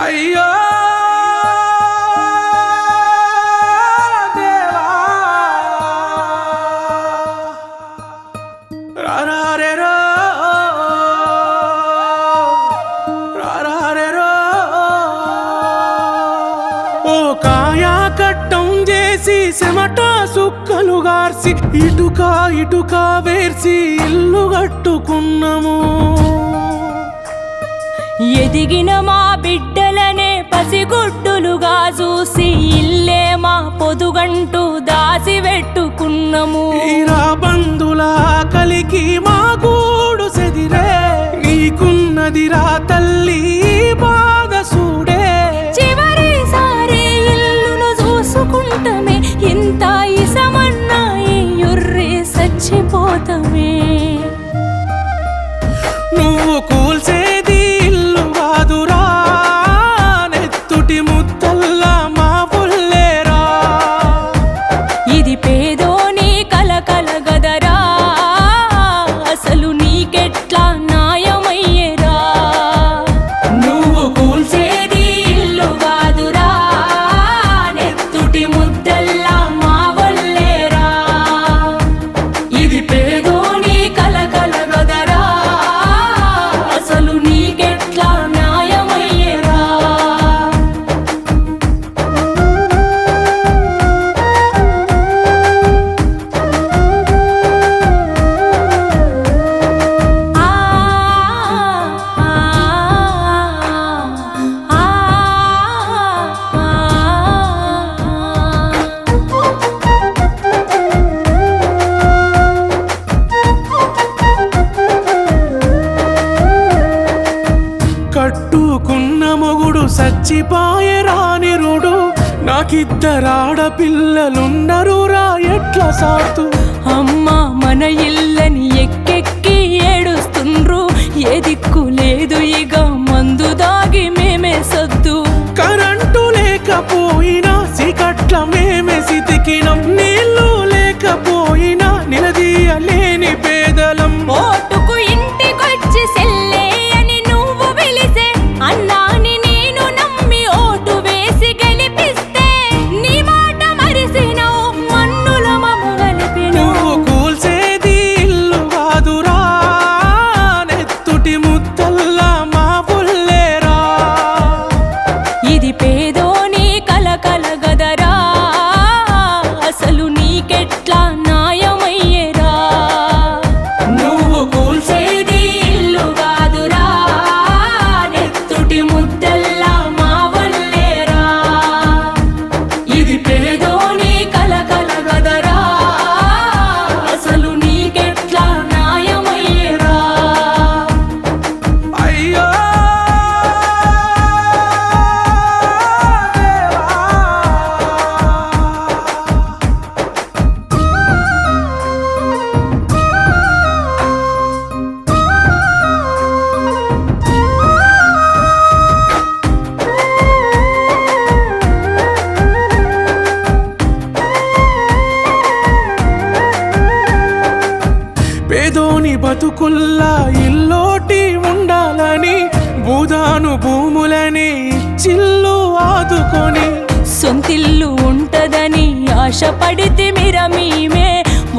అయ్యో దేవా రారారేరో రారారేరో ఓ కాయా కట్టం చేసి చెమట సుక్కలు గార్చి ఇటుక వేర్చి ఇల్లు కట్టుకున్నాము. ఎదిగిన మా బిడ్డలనే పసిగుడ్డులుగా చూసి ఇల్లే మా పొదుగంటూ దాసి పెట్టుకున్నాము. ఈరా బంధుల కలికి మా గూడు సెదిరే నీకున్నదిరా తల్లి బాధ సూడే. చివరిసారి ఇల్లును చూసుకుంటమే ఇంత ఇసమన్నా ఎర్రి చచ్చిపోతమే. నువ్వు కూల్సేది ఇల్లు కాదురా నెత్తుటి ముద్దల్లా మా పుల్లేరా. ఇది పేదోని కలకల గదరా అసలు నీకెట్లా న్యాయమయ్యేరా. నువ్వు కూల్సేది ఇల్లు కాదురా నెత్తుటి ముద్దల్లా మా వల్లేరా. ఇది పేదోని కలకల గదరా అసలు నీకెట్లా న్యాయమయ్యేరా. కట్టుకున్న మొగుడు సచ్చిపాయరా నిరుడు. నాకిద్దరాడపిల్లలున్నరురా ఎట్లా సాతు. అమ్మా మన ఇల్లని ఎక్కెక్కి ఏడుస్తుండ్రు. ఏ దిక్కు లేదు ఇక మందు దాగి మేమే సొద్దు. కరెంటు లేకపోయినా సికట్ల మేమే సితికినం. నీళ్లు లేకపోయినా నిలదీయలేని పేదలం. ఓటుకు ఇంటికొచ్చి సెల్లే అని నువ్వు పిలిసే అన్నాని నేను నమ్మి ఓటు వేసి గెలిపిస్తే నీ మాట మరిసినవు మన్నుల మమ్మ గలిపినవు. నువ్వు కూల్సేది ఇల్లు కాదురా నెత్తుటి ముద్దల్లా మా పుల్లేరా. ఇది పేదోని కలకల గదరా అసలు నీకెట్లా న్యాయమయ్యేరా. నువ్వు కూల్సేది ఇల్లు కాదురా నెత్తుటి ముద్దల్లా మా వల్లేరా. ఇది పేదోని కలకల గదరా అసలు నీకెట్లా న్యాయమయ్యేరా. అయ్యో పేదోని బతుకుల్లా ఇల్లోటి ఉండాలని భూదాను భూములని చిల్లు ఆదుకొని. సొంతిల్లు ఉంటదని ఆశపడితే మీరా మేమే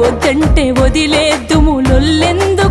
వద్దంటే వదిలేద్దుము లొల్లెందు